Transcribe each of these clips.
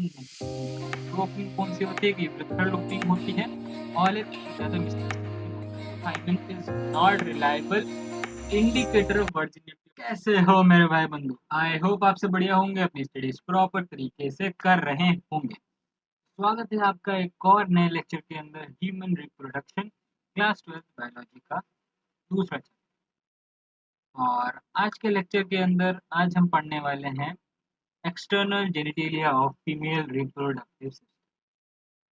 Diagram नहीं बनेगा। तो ओपनिंग कौन सी होती है कि यूरेथ्रल ओपनिंग होती है और एक ज़्यादा मिस्टेक्स ओपनिंग होती है। Hymen is not reliable indicator of virginity. कैसे हो मेरे भाई बंधु? आई होप आपसे बढ़िया होंगे, अपनी स्टडीज प्रॉपर तरीके से कर रहे होंगे। स्वागत है आपका एक और नए लेक्चर के अंदर ह्यूमन रिप्रोडक्शन क्लास 12 बायोलॉजी का दूसरा चैप्टर। और आज के लेक्चर के अंदर आज हम पढ़ने वाले हैं external genitalia of female reproductive system.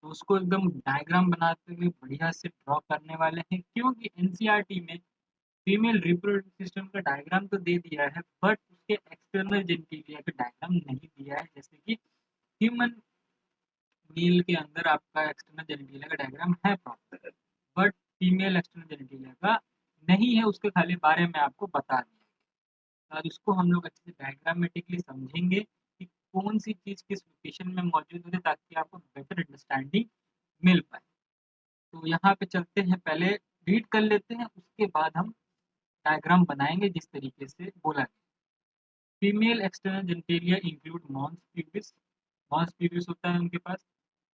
तो उसको एकदम डायग्राम बनाते हुए बढ़िया से ड्रॉ करने वाले हैं, क्योंकि एनसीईआरटी में फीमेल रिप्रोडक्टिव सिस्टम का डायग्राम तो दे दिया है बट उसके एक्सटर्नल जेनिटेलिया का डायग्राम नहीं दिया है। जैसे कि ह्यूमन मेल के अंदर आपका एक्सटर्नल जेनिटेलिया का डायग्राम है proper, but female external genitalia का नहीं है, उसके खाली बारे में आपको बता दिया है। और इसको हम लोग अच्छे से डायग्रामेटिकली समझेंगे कि कौन सी चीज़ किस लोकेशन में मौजूद है, ताकि आपको बेटर अंडरस्टैंडिंग मिल पाए। तो यहाँ पे चलते हैं, पहले रीड कर लेते हैं, उसके बाद हम डायग्राम बनाएंगे जिस तरीके से बोला गया। Female external genitalia include mons pubis होता है उनके पास,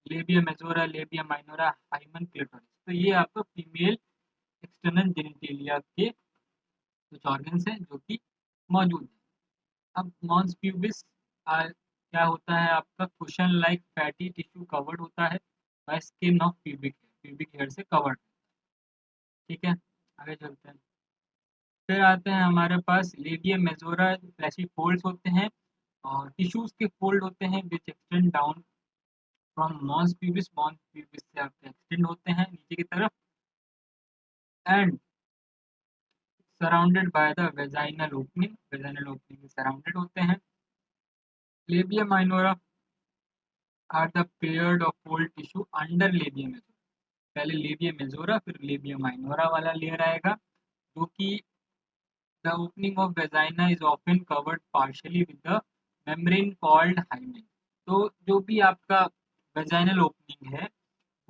labia majora, labia minora, hymen, clitoris. तो ये आपका फीमेल एक्सटर्नल जेनिटेलिया के कुछ ऑर्गन्स हैं जो कि मौजूद है। अब मॉन्स प्यूबिस क्या होता है आपका? Cushion like fatty tissue covered होता है by skin of pubic hair से कवर्ड। ठीक है, आगे चलते हैं। फिर आते हैं हमारे पास लेबिया मेजोरा, फ्लैशी फोल्ड्स होते हैं और टिश्यूज के फोल्ड होते हैं which extend down from mons pubis से आपके एक्सटेंड होते हैं नीचे की तरफ and surrounded by the vaginal opening surrounded होते हैं। Labia minora are the paired of fold tissue under labia majora. पहले लेबिया मेजोरा फिर लेबिया माइनोरा वाला लेयर आएगा, जो कि the opening of vagina is often covered partially with the membrane called hymen. तो जो भी आपका वेजाइनल ओपनिंग है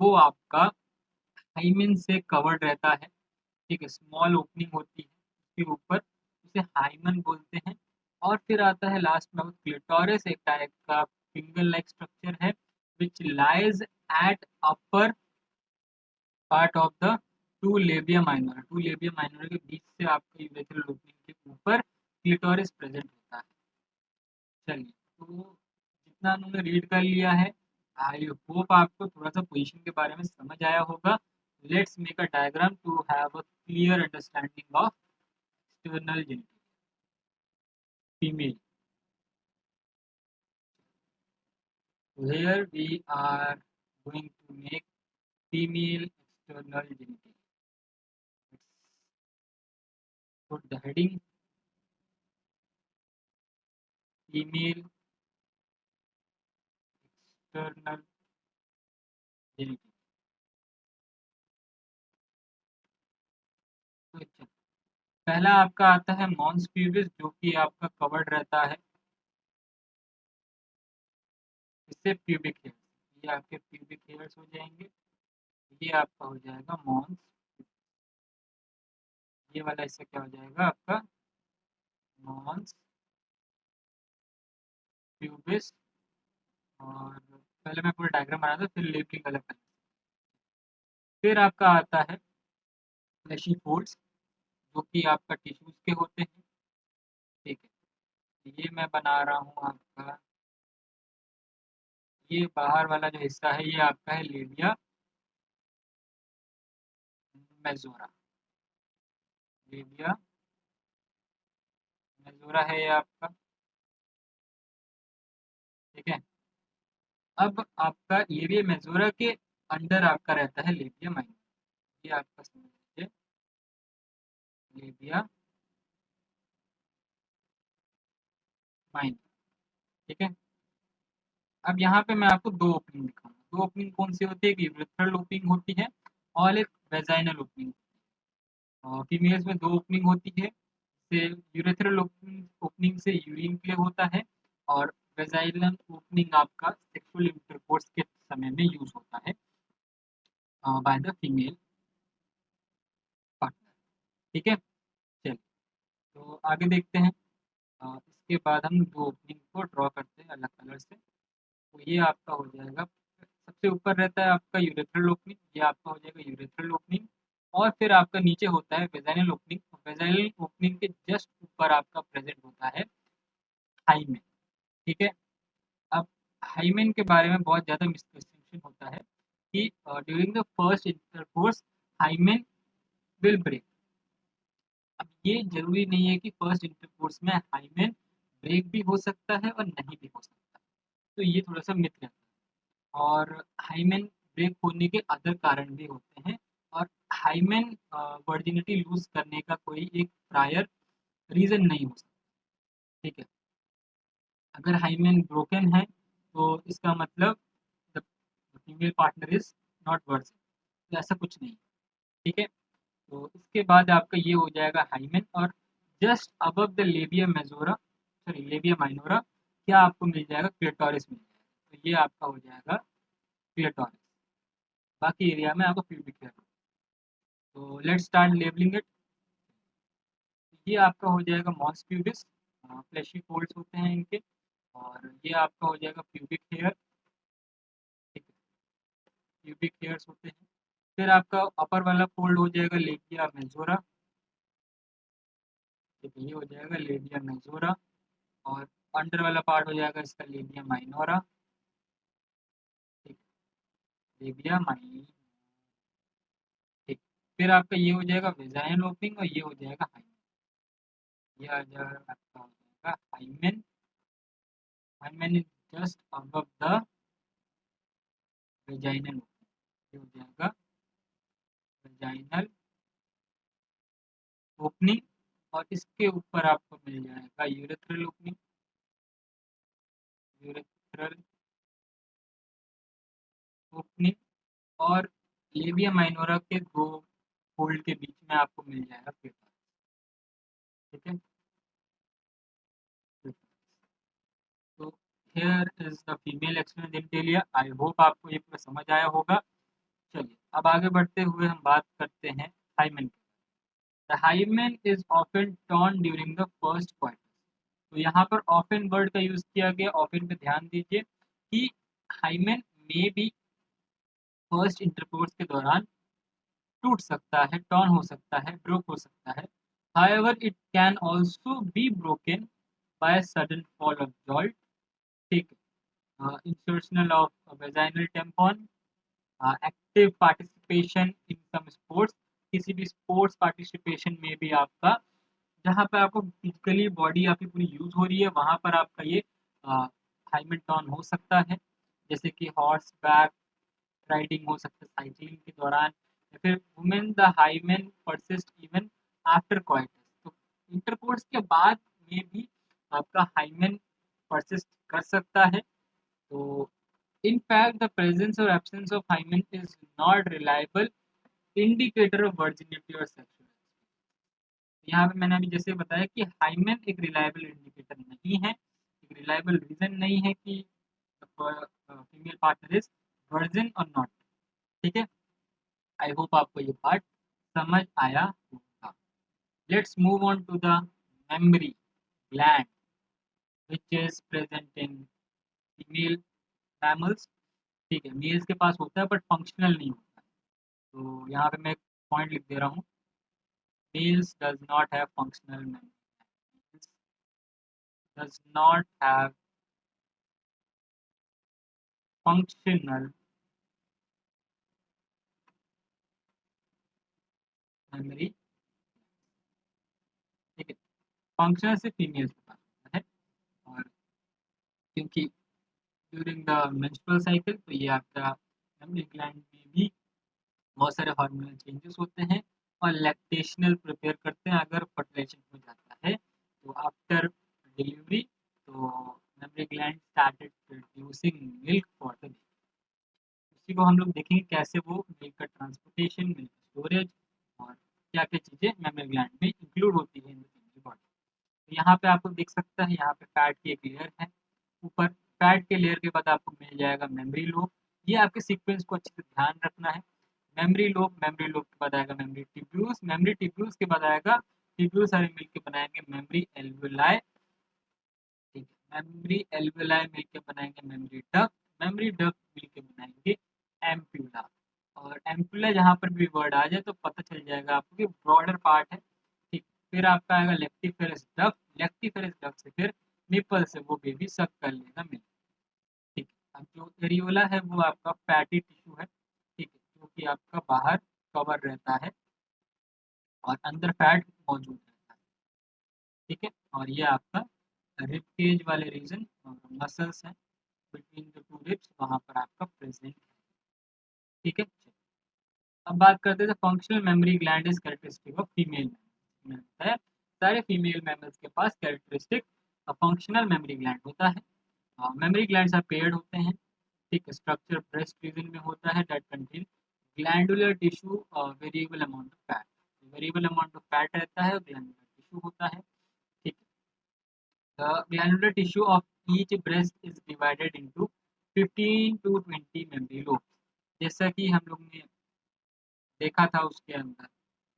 वो आपका हाइमेन से कवर्ड रहता है। ठीक है, स्मॉल ओपनिंग होती है उसके ऊपर, उसे हाइमन बोलते हैं। और फिर आता है लास्ट में क्लिटोरिस, एक टाइप का फिंगर लाइक स्ट्रक्चर है which lies at upper part of the two labia minora के बीच से आपके यूरेथ्रल ओपनिंग के ऊपर क्लिटोरिस प्रेजेंट होता है। चलिए, तो जितना उन्होंने रीड कर लिया है, आई होप आपको थोड़ा सा पोजीशन के बारे में समझ आया होगा। Let's make a diagram to have a clear understanding of external genital female. Here we are going to make female external genital. Let's put the heading female external genital. तो अच्छा, पहला आपका आता है मॉन्स प्यूबिस, जो कि आपका covered रहता है इससे प्यूबिक हेयर। ये आपके प्यूबिक हेयर्स हो जाएंगे। ये आपका हो जाएगा मॉन्स। ये वाला हिस्सा क्या हो जाएगा आपका? Mons pubis. और पहले मैं पूरा डायग्राम बना दूं, फिर लेबलिंग अलग कर। फिर आपका आता है फ्लैशी फोल्ड्स, जो कि आपका टिश्यूज के होते हैं। ठीक है, ये मैं बना रहा हूँ आपका, ये बाहर वाला जो हिस्सा है ये आपका है लेबिया मेजोरा। लेबिया मेजोरा है ये आपका। ठीक है, अब आपका लेबिया मेजोरा के अंडर आपका रहता है लेबिया माइनर। ये आपका समझ लीजिए, लेबिया माइनर। ठीक है, अब यहाँ पे मैं आपको दो ओपनिंग दिखाऊंगा। दो ओपनिंग कौन सी होती है? एक यूरेथ्रल ओपनिंग होती है और एक वेजाइनल ओपनिंग। फीमेल्स में दो ओपनिंग होती है, से यूरेथ्रल ओपनिंग से यूरिन प्ले होता है और वेजाइनल ओपनिंग आपका सेक्सुअल इंटरकोर्स के समय में यूज होता है बाय द फीमेल पार्टनर। ठीक है, चलिए तो आगे देखते हैं। इसके बाद हम दो ओपनिंग को ड्रॉ करते हैं अलग कलर से। तो ये आपका हो जाएगा, सबसे ऊपर रहता है आपका यूरेथ्रल ओपनिंग, ये आपका हो जाएगा यूरेथ्रल ओपनिंग। और फिर आपका नीचे होता है वेजाइनल ओपनिंग, वेजाइनल ओपनिंग के जस्ट ऊपर आपका प्रेजेंट होता है हाइमेन। ठीक है। अब हाइमेन के बारे में बहुत ज़्यादा मिसकंसेप्शन होता है कि during the first intercourse hymen will break. अब ये जरूरी नहीं है कि फर्स्ट इंटरकोर्स में हाइमेन ब्रेक भी हो सकता है और नहीं भी हो सकता, तो ये थोड़ा सा मिथ रहता है। और हाइमेन ब्रेक होने के अदर कारण भी होते हैं, और हाइमेन वर्जिनिटी लूज करने का कोई एक प्रायर रीज़न नहीं हो सकता। ठीक है। अगर हाइमेन ब्रोकन है तो इसका मतलब the female partner is not virgin, तो ऐसा कुछ नहीं। ठीक है। तो इसके बाद आपका ये हो जाएगा हाइमेन, और just above the labia majora, sorry labia minora, क्या आपको मिल जाएगा, क्लिटोरिस मिल जाएगा। तो ये आपका हो जाएगा क्लिटोरिस। बाकी एरिया में आपको प्यूबिक हेयर। तो लेट्स स्टार्ट लेबलिंग इट। ये आपका हो जाएगा मॉस प्यूबिस, फ्लैशी फोल्ड्स होते हैं इनके। और ये आपका हो जाएगा प्यूबिक हेयर। ठीक है, प्यूबिक हेयर्स होते हैं। फिर आपका अपर वाला फोल्ड हो जाएगा लेबिया मेजोरा। ठीक है, ये हो जाएगा लेबिया मेजोरा। और अंडर वाला पार्ट हो जाएगा इसका लेबिया माइनोरा। ठीक, लेबिया माइनोरा। ठीक। फिर आपका ये हो जाएगा वेजाइनल ओपनिंग, और ये हो जाएगा हाइमेन। ये आ जाएगा आपका हो जाएगा hymen. Hymen is just above the vaginal opening. ये हो जाएगा वेजाइनल ओपनिंग। और इसके ऊपर आपको मिल जाएगा यूरेथ्रल ओपनिंग, यूरेथ्रल ओपनिंग। और लेबिया माइनोरा के दो फोल्ड के बीच में आपको मिल जाएगा पेपर। ठीक है। तो here is the female external genitalia. I hope आपको ये पूरा समझ आया होगा। चलिए अब आगे बढ़ते हुए हम बात करते हैं हाइमेन की। The hymen is often turn during the first quarter. तो यहाँ पर ऑफन वर्ड का यूज किया गया, ऑफन पे ध्यान दीजिए कि हाइमेन में भी फर्स्ट इंटरकोर्स के दौरान टूट सकता है, टर्न हो सकता है, ब्रोक हो सकता है। However it can also be broken by sudden fall of joint. ठीक है। Insertional of vaginal tampon, active participation in some sports. किसी भी स्पोर्ट्स पार्टिसिपेशन में भी आपका, जहाँ पे आपको फिजिकली बॉडी आपकी पूरी यूज हो रही है, वहाँ पर आपका ये हाइमेन टर्न हो सकता है। जैसे कि हॉर्स बैक राइडिंग हो सकता है साइकिलिंग के दौरान, या फिर women the hymen persist even after coitus. तो इंटरकोर्स के बाद में भी आपका हाइमेन परसिस्ट कर सकता है। तो in fact the presence or absence of hymen is not reliable indicator of virginity or sexuality। यहाँ पे मैंने अभी जैसे बताया कि हाइमेन एक रिलायबल इंडिकेटर नहीं है, एक रिलायबल रीजन नहीं है कि फीमेल पार्टनर इज वर्जिन और नॉट। ठीक है। आई होप आपको ये पार्ट समझ आया होगा। Let's move on to the memory gland which is present in female mammals. ठीक है, मेल्स के पास होता है बट फंक्शनल नहीं होता। तो यहाँ पे मैं एक पॉइंट लिख दे रहा हूँ, males does not have functional memory, does not have functional memory. ठीक है, फंक्शनल से फीमेल्स के पास होता है। और क्योंकि ड्यूरिंग द मेंस्ट्रुअल साइकिल, तो ये आपका मेमोरी ग्लैंड में भी बहुत सारे हार्मोनल चेंजेस होते हैं, और लैक्टेशनल प्रिपेयर करते हैं अगर फर्टिलाइजेशन हो जाता है। तो आफ्टर डिलीवरी, तो memory gland started producing milk for the baby. उसी को हम लोग देखेंगे कैसे वो मिल्क का ट्रांसपोर्टेशन, मिल्क स्टोरेज और क्या क्या चीज़ें मेमोरी ग्लैंड में इंक्लूड होती है इन द बॉडी। तो यहाँ पे आपको दिख सकता है, यहाँ पे फैट की एक लेयर है ऊपर। फैट के लेयर के बाद आपको मिल जाएगा मेमोरी लोब। ये आपके सीक्वेंस को अच्छे से ध्यान रखना है। मेमोरी लोब, मेमोरी लोब के बाद आएगा मेमोरी ट्यूब्यूल्स, मेमोरी ट्यूब्यूल्स के बाद आएगा ट्यूब्यूल्स सारे मिलकर बनाएंगे मेमोरी एल्वेलाई। ठीक है, मेमोरी एल्वेलाई मिलकर बनाएंगे मेमोरी डक्ट। मेमोरी डक्ट मिलके बनाएंगे एम्प्यूला। और एम्प्यूला जहाँ पर भी वर्ड आ जाए तो पता चल जाएगा आपको कि ब्रॉडर पार्ट है। ठीक, फिर आपका आएगा लेक्टिफेरस डक्ट, लेक्टिफेरस डक्ट से फिर निपल से वो बेबी सक कर लेगा मिल्क। ठीक है, अब जो एरियोला है वो आपका फैटी टिश्यू है। ठीक है, जो कि आपका बाहर कवर रहता है और अंदर फैट मौजूद रहता है। ठीक है, और ये आपका रिब केज वाले रीजन और मसल्स हैं बिटवीन द टू रिब्स, वहाँ पर आपका प्रेजेंट है। ठीक है, अब बात करते थे functional mammary gland is characteristic of female में होता है। सारे फीमेल मैमल्स के पास कैरेक्टरिस्टिक फंक्शनल मेमोरी ग्लैंड होता है। मेमोरी ग्लैंड्स आर पेयर्ड होते हैं। ठीक, स्ट्रक्चर ब्रेस्ट रीजन में होता है that contain glandular tissue variable amount of fat, variable amount of fat रहता है और ग्लैंडुलर टिश्यू होता है। ठीक, the glandular tissue of each breast is divided into 15 to 20 memory lobes। जैसा कि हम लोग ने देखा था उसके अंदर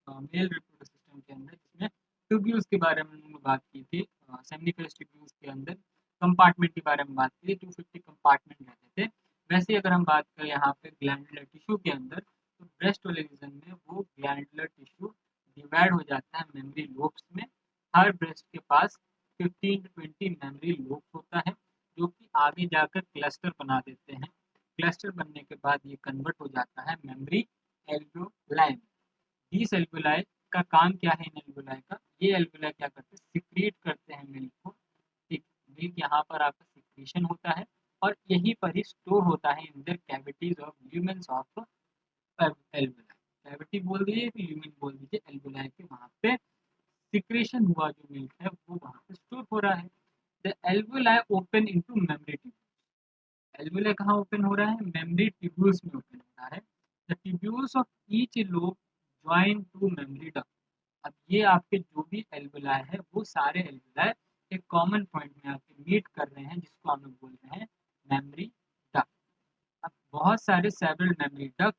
मेल रिप्रोडक्टिव सिस्टम के अंदर, जिसमें ट्यूब्यूल्स के बारे में हमने बात की थी, सेमिनिफेरस ट्यूब्यूल्स के अंदर कंपार्टमेंट के बारे में बात की थी, 250 कंपार्टमेंट रहते थे। वैसे ही अगर हम बात करें यहाँ पे ग्लैंडुलर टिश्यू के अंदर, तो ब्रेस्ट वाले रीजन में वो ग्लैंडुलर टिश्यू डिवाइड हो जाता है मेमोरी लोब्स में। हर ब्रेस्ट के पास 15 to 20 मेमोरी लोब्स होता है, जो कि आगे जाकर क्लस्टर बना देते हैं। क्लस्टर बनने के बाद ये कन्वर्ट हो जाता है मेमोरी एल्वियोलाई में। इस एल्वियोलाई का काम क्या है? इन एल्वियोलाई का, ये एल्वियोलाई क्या करते हैं? सिक्रीट करते हैं मिल्क को। ठीक, मिल्क यहाँ पर आपका सिक्रीशन होता है और यहीं पर ही स्टोर होता है in their cavities of lumens of alveoli. Cavity बोल दीजिए कि ल्यूमेन बोल दीजिए, एल्वियोलाई के वहाँ पे सिक्रेशन हुआ जो मिल्क है वो वहाँ पे स्टोर हो रहा है। The alveoli open into memory tube. Alveoli कहाँ ओपन हो रहा है? मेमोरी ट्यूब्यूल्स में ओपन हो रहा है। The tubules of each lobe join to memory duct. अब ये आपके जो भी एल्वियोलाई है वो सारे एल्वियोलाई एक कॉमन पॉइंट में आके मीट कर रहे हैं, जिसको हम लोग बोल रहे हैं मेमोरी डक्ट। अब बहुत सारे सेवरल मेमोरी डक्ट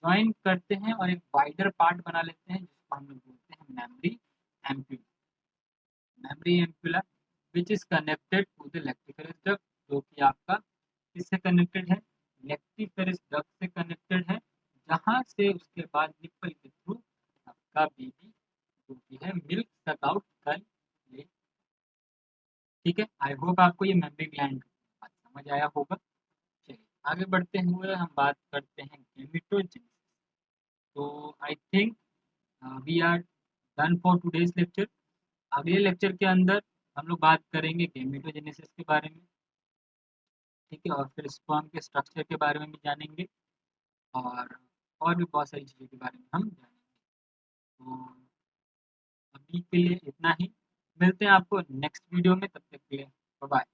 ज्वाइन करते हैं और एक वाइडर पार्ट बना लेते हैं, जिसको हम लोग बोलते हैं memory ampulla. Memory ampulla which is connected to the lactiferous duct, जो कि आपका किससे कनेक्टेड है? लेक्टिफेरस डक्ट से कनेक्टेड है, जहां से उसके बाद निप्पल के थ्रू आपका बेबी जो भी है मिल्क सक आउट कर ले। ठीक है, आई होप आपको ये मेमोरी ग्लैंड बात समझ आया होगा। चलिए आगे बढ़ते हुए हम बात करते हैं गेमिटोजेनेसिस। तो I think we are done for today's lecture. अगले लेक्चर के अंदर हम लोग बात करेंगे गेमिटोजेनेसिस के बारे में। ठीक है, और फिर स्पर्म के स्ट्रक्चर के बारे में भी जानेंगे और भी बहुत सारी चीज़ों के बारे में हम जानेंगे। तो अभी के लिए इतना ही, मिलते हैं आपको नेक्स्ट वीडियो में, तब तक के लिए बाय बाय।